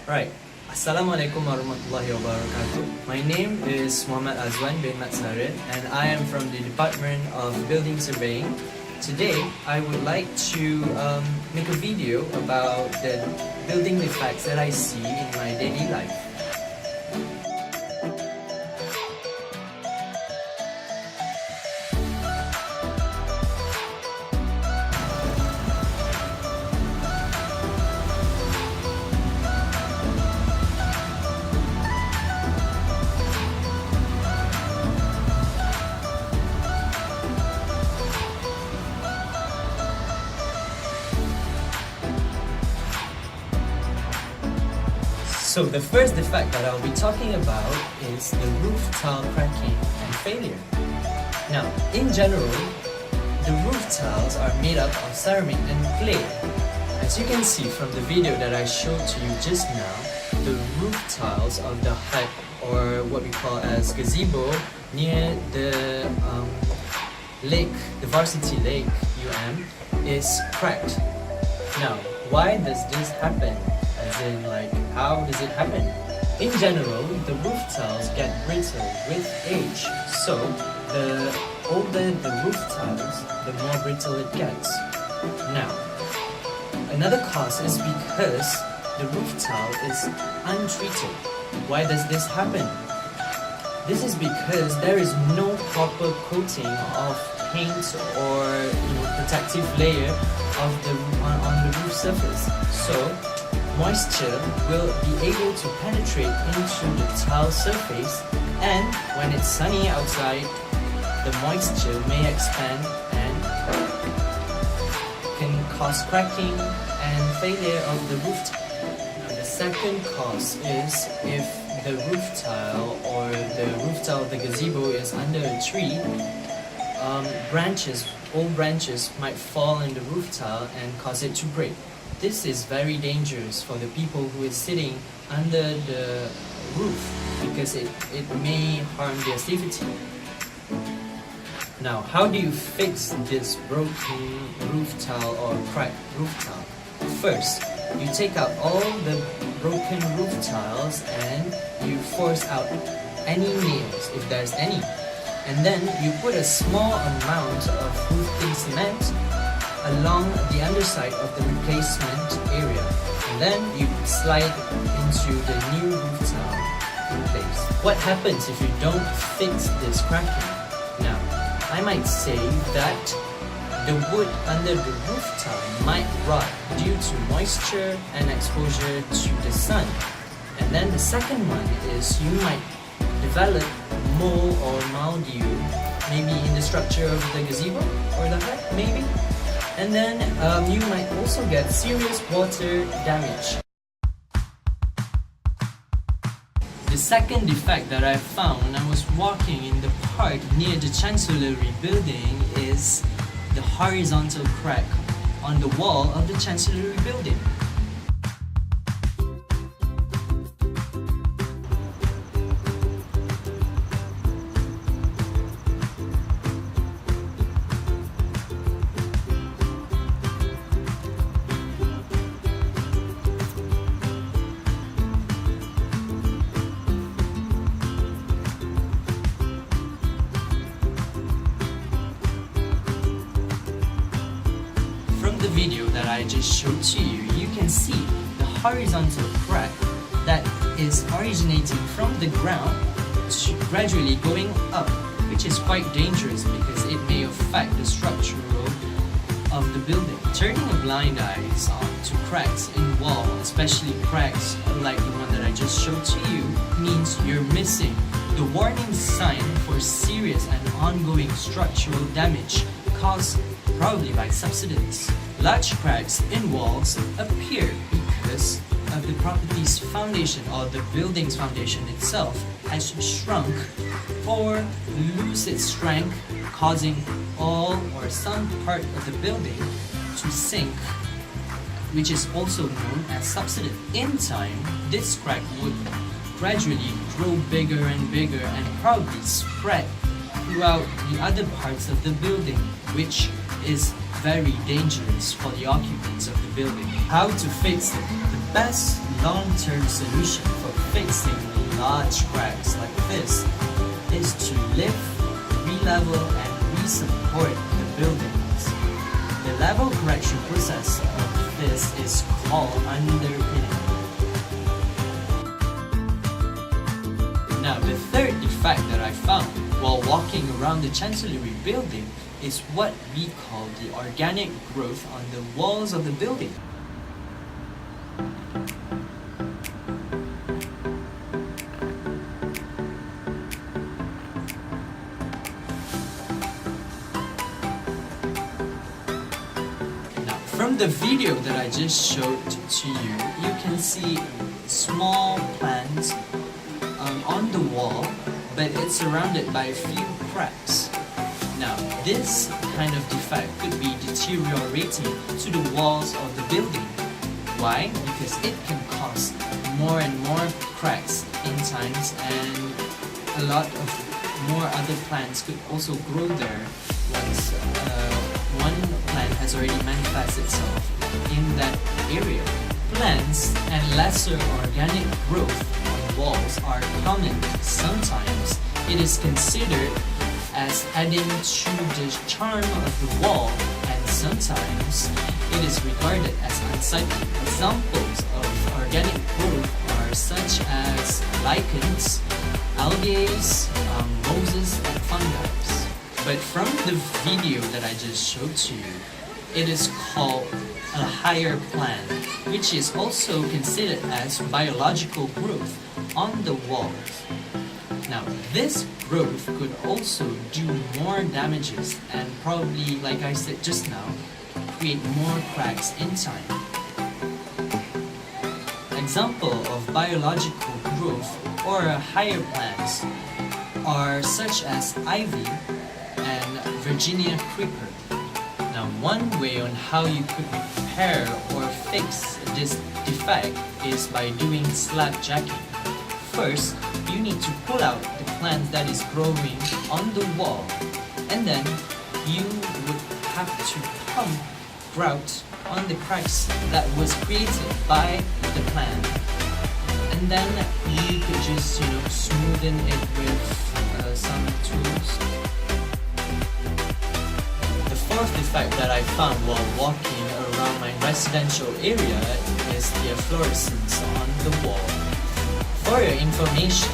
Right. Assalamualaikum warahmatullahi wabarakatuh. My name is Muhammad Azwan bin Matsarid and I am from the Department of Building Surveying. Today, I would like to make a video about the building defects that I see in my daily life. So the first defect that I'll be talking about is the roof tile cracking and failure. Now, in general, the roof tiles are made up of ceramic and clay. As you can see from the video that I showed to you just now, the roof tiles of the hut, or what we call as gazebo, near the lake, the Varsity Lake UM, is cracked. Now, why does this happen? As in, how does it happen? In general, the roof tiles get brittle with age. So, the older the roof tiles, the more brittle it gets. Now, another cause is because the roof tile is untreated. Why does this happen? This is because there is no proper coating of paint or protective layer of on the roof surface. So, moisture will be able to penetrate into the tile surface, and when it's sunny outside, the moisture may expand and can cause cracking and failure of the roof tile. Now, the second cause is if the roof tile or the roof tile of the gazebo is under a tree, old branches might fall in the roof tile and cause it to break. This is very dangerous for the people who is sitting under the roof because it may harm their safety. Now, how do you fix this broken roof tile or cracked roof tile? First, you take out all the broken roof tiles and you force out any nails if there's any. And then you put a small amount of roofing cement along the underside of the replacement area, and then you slide into the new roof tile in place. What happens if you don't fix this cracking? Now, I might say that the wood under the roof tile might rot due to moisture and exposure to the sun. And then the second one is you might develop mold or mildew, maybe in the structure of the gazebo or the hut, maybe. And then you might also get serious water damage. The second defect that I found when I was walking in the park near the Chancellery building is the horizontal crack on the wall of the Chancellery building. The video that I just showed to you, you can see the horizontal crack that is originating from the ground gradually going up, which is quite dangerous because it may affect the structure of the building. Turning a blind eye to cracks in wall, especially cracks like the one that I just showed to you, means you're missing the warning sign for serious and ongoing structural damage caused probably by subsidence. Large cracks in walls appear because of the property's foundation or the building's foundation itself has shrunk or lose its strength, causing all or some part of the building to sink, which is also known as subsidence. In time, this crack would gradually grow bigger and bigger and probably spread throughout the other parts of the building, which is very dangerous for the occupants of the building. How to fix it? The best long-term solution for fixing large cracks like this is to lift, re-level, and re-support the buildings. The level correction process of this is called underpinning. Now, the third defect that I found while walking around the Chancellery building is what we call the organic growth on the walls of the building. Now, from the video that I just showed to you, you can see small plants on the wall, but it's surrounded by a few cracks. Now, this kind of defect could be deteriorating to the walls of the building. Why? Because it can cause more and more cracks in times, and a lot of more other plants could also grow there once one plant has already manifested itself in that area. Plants and lesser organic growth on walls are common. Sometimes it is considered as adding to the charm of the wall, and sometimes it is regarded as unsightly. Examples of organic growth are such as lichens, algae, mosses, and fungi. But from the video that I just showed to you, it is called a higher plant, which is also considered as biological growth on the walls. Now, this growth could also do more damages and probably, like I said just now, create more cracks in time. Example of biological growth or higher plants are such as ivy and Virginia creeper. Now, one way on how you could repair or fix this defect is by doing slab jacking. First, you need to pull out the plant that is growing on the wall, and then you would have to pump grout on the cracks that was created by the plant, and then you could just smoothen it with some tools. The fourth defect that I found while walking around my residential area is the efflorescence on the wall. For your information,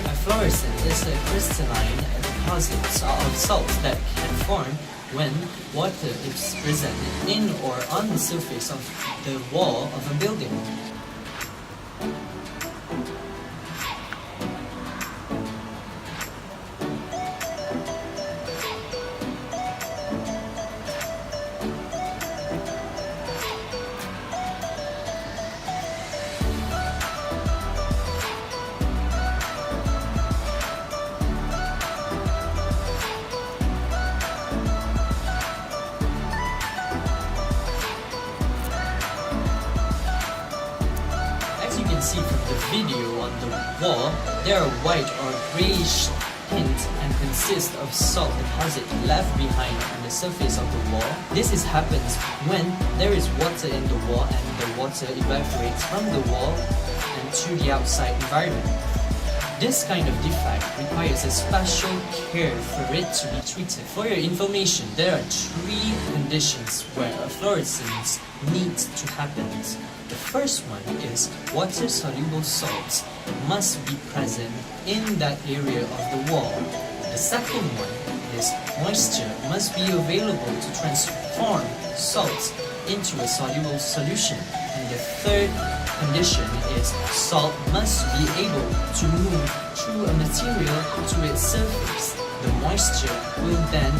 efflorescence is a crystalline deposit of salt that can form when water is present in or on the surface of the wall of a building. See from the video on the wall, they are white or grayish tint and consist of salt deposit left behind on the surface of the wall. This happens when there is water in the wall and the water evaporates from the wall and to the outside environment. This kind of defect requires a special care for it to be treated. For your information, there are 3 conditions where efflorescence needs to happen. The first one is water-soluble salts must be present in that area of the wall. The second one is moisture must be available to transform salts into a soluble solution. And the third condition is salt must be able to move through a material to its surface. The moisture will then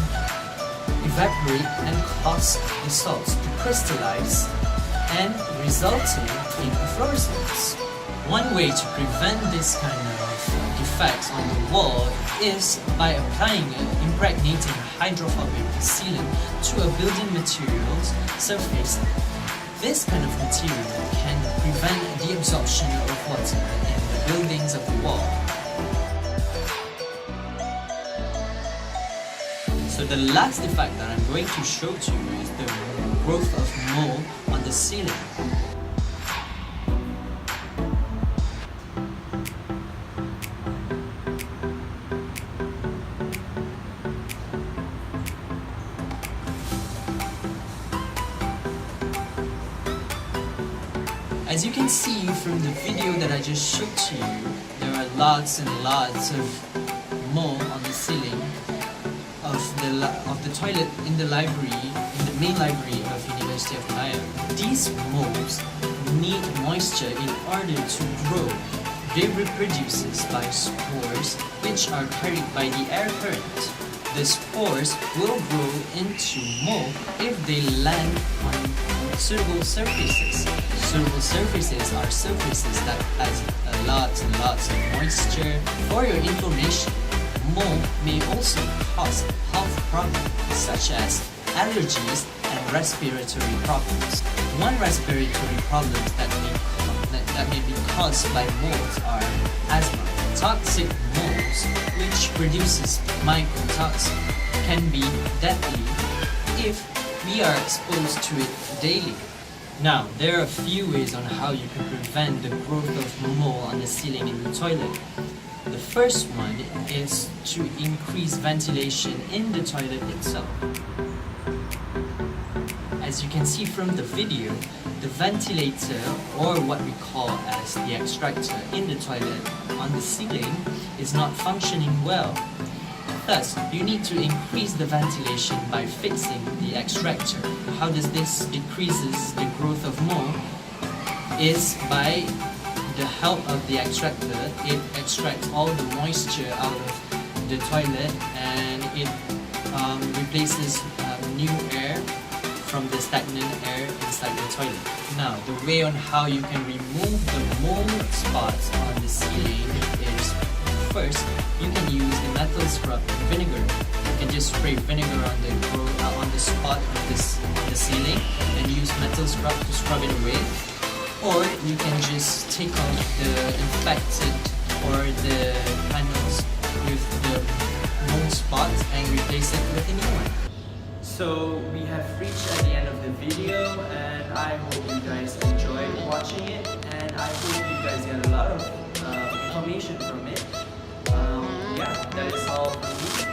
evaporate and cause the salts to crystallize and resulting in efflorescence. One way to prevent this kind of defects on the wall is by applying an impregnating hydrophobic sealant to a building material's surface. This kind of material can prevent the absorption of water in the buildings of the wall. So the last defect that I'm going to show to you is the growth of mold on the ceiling. As you can see from the video that I just showed to you, there are lots and lots of mold on the ceiling of the toilet in the library, in the main library of University of Malaya. These molds need moisture in order to grow. They reproduce by spores which are carried by the air current. The spores will grow into mold if they land on suitable surfaces. Suitable surfaces are surfaces that has lots and lots of moisture. For your information, mold may also cause health problems such as allergies and respiratory problems. One respiratory problem that may be caused by molds are asthma. Toxic molds, which produces mycotoxin, can be deadly if we are exposed to it daily. Now, there are a few ways on how you can prevent the growth of mold on the ceiling in the toilet. The first one is to increase ventilation in the toilet itself. As you can see from the video, the ventilator, or what we call as the extractor in the toilet on the ceiling, is not functioning well. Thus, you need to increase the ventilation by fixing the extractor. How does this decreases the growth of mold? Is by the help of the extractor. It extracts all the moisture out of the toilet and it replaces new air from the stagnant air inside the toilet. Now, the way on how you can remove the mold spots on the ceiling is, first, you can use the metal scrub vinegar. You can just spray vinegar on the spot of the ceiling and use metal scrub to scrub it away. Or you can just take off the infected or the panels with the mold spots and replace it with a new one. So we have reached at the end of the video, and I hope you guys enjoyed watching it, and I hope you guys get a lot of information from it. Yeah, that is all from me.